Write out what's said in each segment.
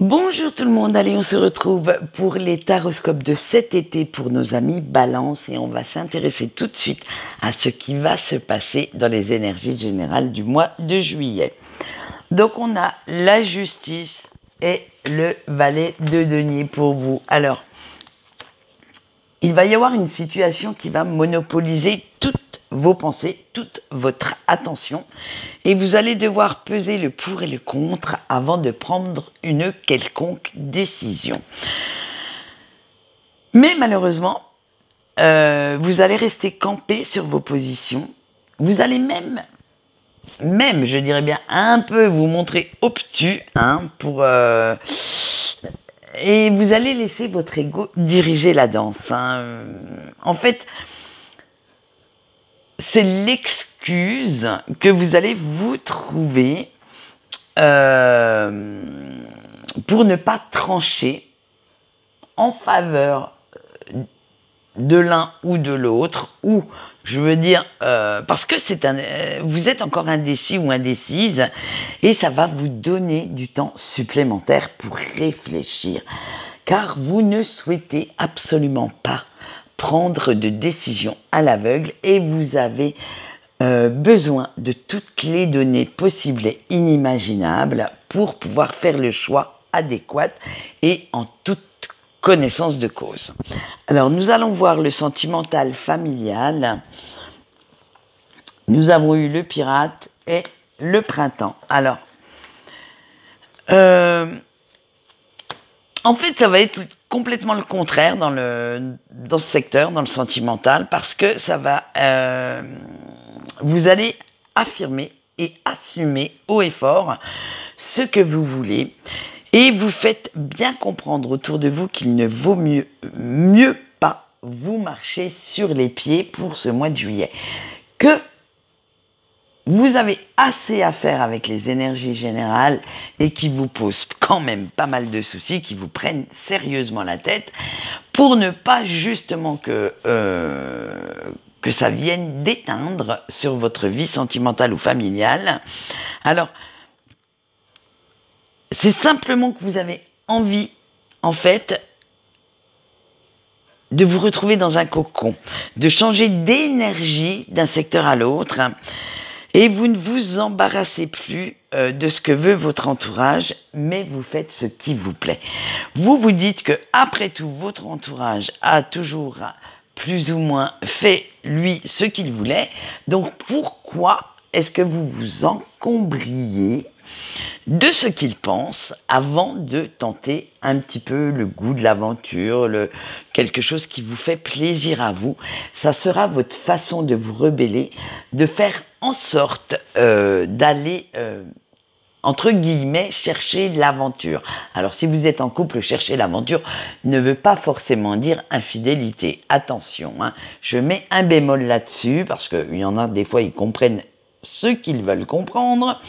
Bonjour tout le monde, allez on se retrouve pour les taroscopes de cet été pour nos amis Balance et on va s'intéresser tout de suite à ce qui va se passer dans les énergies générales du mois de juillet. Donc on a la justice et le valet de denier pour vous. Alors, il va y avoir une situation qui va monopoliser toutes vos pensées, toute votre attention et vous allez devoir peser le pour et le contre avant de prendre une quelconque décision. Mais malheureusement, vous allez rester campé sur vos positions. Vous allez même, je dirais bien, un peu vous montrer obtus et vous allez laisser votre ego diriger la danse. En fait, c'est l'excuse que vous allez vous trouver pour ne pas trancher en faveur de l'un ou de l'autre, ou je veux dire, parce que vous êtes encore indécis ou indécise, et ça va vous donner du temps supplémentaire pour réfléchir, car vous ne souhaitez absolument pas prendre de décision à l'aveugle, et vous avez besoin de toutes les données possibles et inimaginables pour pouvoir faire le choix adéquat et en toute connaissance de cause. Alors, nous allons voir le sentimental familial. Nous avons eu le pirate et le printemps. Alors, en fait, ça va être complètement le contraire dans ce secteur, dans le sentimental, parce que ça va... vous allez affirmer et assumer haut et fort ce que vous voulez. Et vous faites bien comprendre autour de vous qu'il ne vaut mieux pas vous marcher sur les pieds pour ce mois de juillet. Que vous avez assez à faire avec les énergies générales et qui vous posent quand même pas mal de soucis, qui vous prennent sérieusement la tête pour ne pas justement que ça vienne d'éteindre sur votre vie sentimentale ou familiale. Alors, c'est simplement que vous avez envie, en fait, de vous retrouver dans un cocon, de changer d'énergie d'un secteur à l'autre, et vous ne vous embarrassez plus de ce que veut votre entourage, mais vous faites ce qui vous plaît. Vous vous dites que, après tout, votre entourage a toujours plus ou moins fait, lui, ce qu'il voulait, donc pourquoi est-ce que vous vous encombriez de ce qu'il pense avant de tenter un petit peu le goût de l'aventure, quelque chose qui vous fait plaisir à vous. Ça sera votre façon de vous rebeller, de faire en sorte d'aller, entre guillemets, chercher l'aventure. Alors si vous êtes en couple, chercher l'aventure ne veut pas forcément dire infidélité. Attention, je mets un bémol là-dessus, parce qu'il y en a des fois, ils comprennent ce qu'ils veulent comprendre.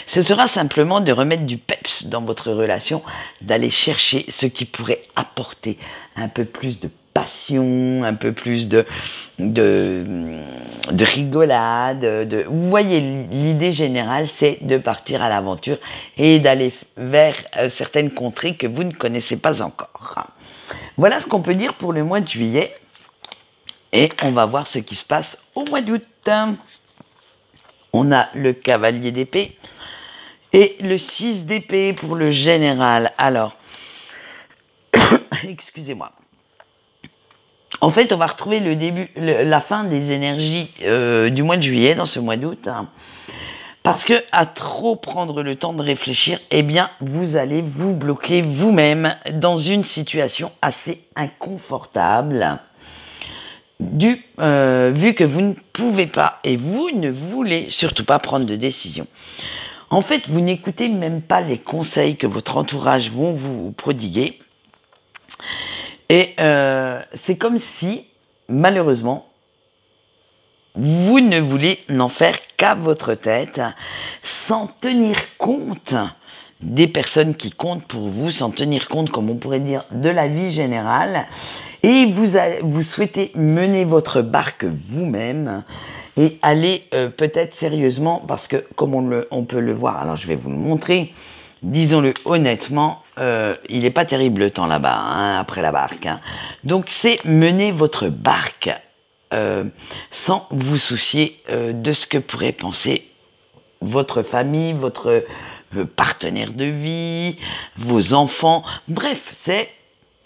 Ce sera simplement de remettre du peps dans votre relation, d'aller chercher ce qui pourrait apporter un peu plus de passion, un peu plus de rigolade. Vous voyez, l'idée générale, c'est de partir à l'aventure et d'aller vers certaines contrées que vous ne connaissez pas encore. Voilà ce qu'on peut dire pour le mois de juillet. Et on va voir ce qui se passe au mois d'août. On a le cavalier d'épée et le 6 d'épée pour le général. Alors, excusez-moi. En fait, on va retrouver la fin des énergies du mois de juillet dans ce mois d'août. Parce que à trop prendre le temps de réfléchir, eh bien, vous allez vous bloquer vous-même dans une situation assez inconfortable. Vu que vous ne pouvez pas et vous ne voulez surtout pas prendre de décision. En fait, vous n'écoutez même pas les conseils que votre entourage vont vous prodiguer. Et c'est comme si, malheureusement, vous ne voulez n'en faire qu'à votre tête, sans tenir compte des personnes qui comptent pour vous, sans tenir compte, comme on pourrait dire, de la vie générale. Et vous souhaitez mener votre barque vous-même et aller peut-être sérieusement, parce que comme on peut le voir, alors je vais vous le montrer, disons-le honnêtement, il n'est pas terrible le temps là-bas, hein, après la barque. Hein. Donc c'est mener votre barque sans vous soucier de ce que pourrait penser votre famille, votre partenaire de vie, vos enfants. Bref, c'est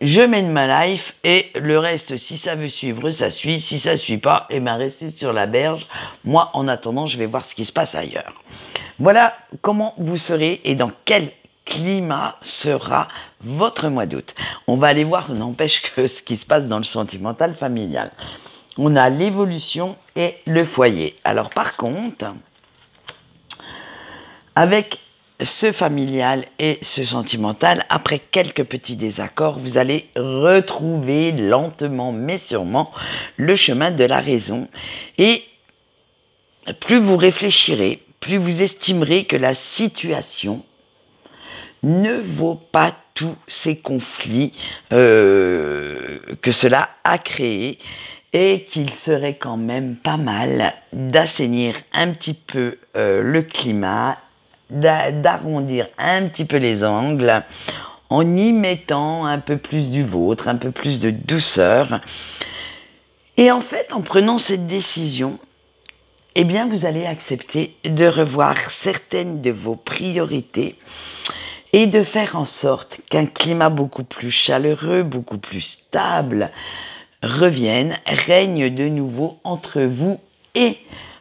je mène ma life et le reste, si ça veut suivre, ça suit. Si ça ne suit pas, eh ben restez sur la berge. Moi, en attendant, je vais voir ce qui se passe ailleurs. Voilà comment vous serez et dans quel climat sera votre mois d'août. On va aller voir, n'empêche que ce qui se passe dans le sentimental familial. On a l'évolution et le foyer. Alors par contre, avec ce familial et ce sentimental, après quelques petits désaccords, vous allez retrouver lentement mais sûrement le chemin de la raison. Et plus vous réfléchirez, plus vous estimerez que la situation ne vaut pas tous ces conflits que cela a créés et qu'il serait quand même pas mal d'assainir un petit peu le climat, d'arrondir un petit peu les angles en y mettant un peu plus du vôtre, un peu plus de douceur. Et en fait, en prenant cette décision, eh bien, vous allez accepter de revoir certaines de vos priorités et de faire en sorte qu'un climat beaucoup plus chaleureux, beaucoup plus stable règne de nouveau entre vous et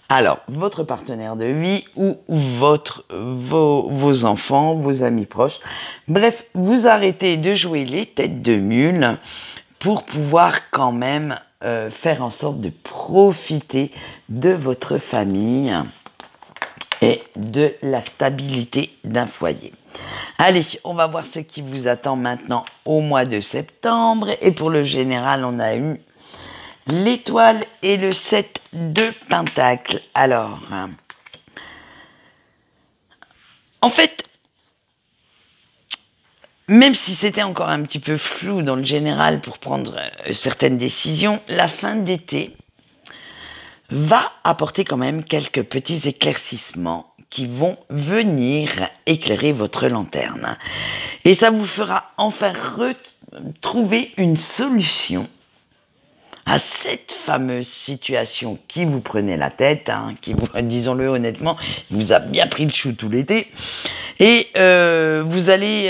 alors, votre partenaire de vie ou vos enfants, vos amis proches. Bref, vous arrêtez de jouer les têtes de mule pour pouvoir quand même faire en sorte de profiter de votre famille et de la stabilité d'un foyer. Allez, on va voir ce qui vous attend maintenant au mois de septembre. Et pour le général, on a eu l'étoile et le 7 de Pentacles. Alors, en fait, même si c'était encore un petit peu flou dans le général pour prendre certaines décisions, la fin d'été va apporter quand même quelques petits éclaircissements qui vont venir éclairer votre lanterne. Et ça vous fera enfin retrouver une solution à cette fameuse situation qui vous prenait la tête, hein, qui, disons-le honnêtement, vous a bien pris le chou tout l'été. Et vous allez,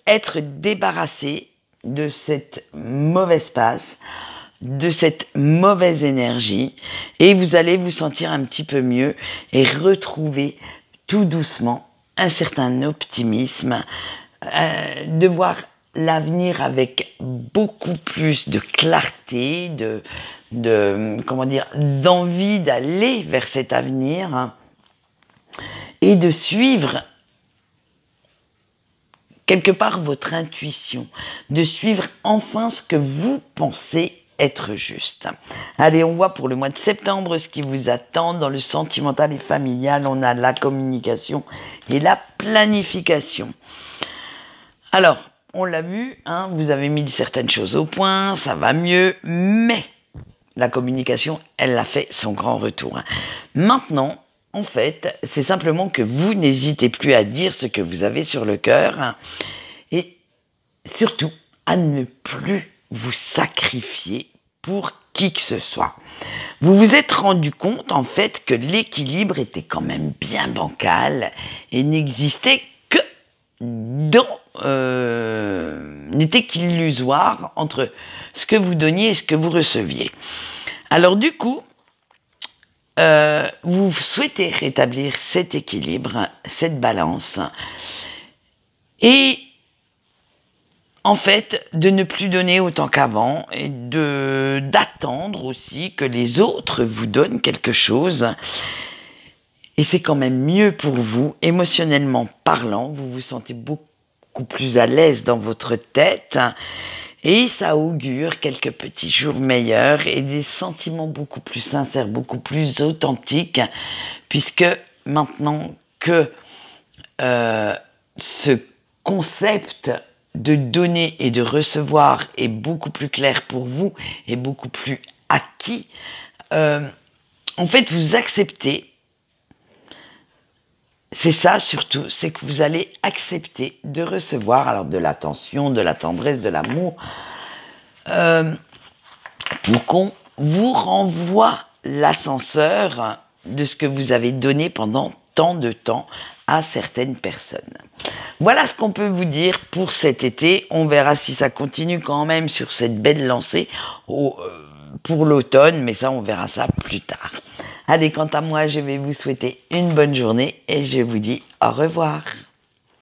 être débarrassé de cette mauvaise passe, de cette mauvaise énergie, et vous allez vous sentir un petit peu mieux et retrouver tout doucement un certain optimisme, de voir l'avenir avec beaucoup plus de clarté, d'envie d'aller vers cet avenir, hein, et de suivre quelque part votre intuition, de suivre enfin ce que vous pensez être juste. Allez, on voit pour le mois de septembre ce qui vous attend dans le sentimental et familial. On a la communication et la planification. Alors, on l'a vu, hein, vous avez mis certaines choses au point, ça va mieux, mais la communication, elle a fait son grand retour. Maintenant, en fait, c'est simplement que vous n'hésitez plus à dire ce que vous avez sur le cœur et surtout à ne plus vous sacrifier pour qui que ce soit. Vous vous êtes rendu compte, en fait, que l'équilibre était quand même bien bancal et n'existait que n'était qu'illusoire entre ce que vous donniez et ce que vous receviez. Alors du coup, vous souhaitez rétablir cet équilibre, cette balance, et en fait, de ne plus donner autant qu'avant et d'attendre aussi que les autres vous donnent quelque chose. Et c'est quand même mieux pour vous, émotionnellement parlant, vous vous sentez beaucoup plus à l'aise dans votre tête et ça augure quelques petits jours meilleurs et des sentiments beaucoup plus sincères, beaucoup plus authentiques, puisque maintenant que ce concept de donner et de recevoir est beaucoup plus clair pour vous et beaucoup plus acquis, en fait vous acceptez c'est ça surtout, c'est que vous allez accepter de recevoir alors de l'attention, de la tendresse, de l'amour, pour qu'on vous renvoie l'ascenseur de ce que vous avez donné pendant tant de temps à certaines personnes. Voilà ce qu'on peut vous dire pour cet été. On verra si ça continue quand même sur cette belle lancée pour l'automne, mais ça, on verra ça plus tard. Allez, quant à moi, je vais vous souhaiter une bonne journée et je vous dis au revoir.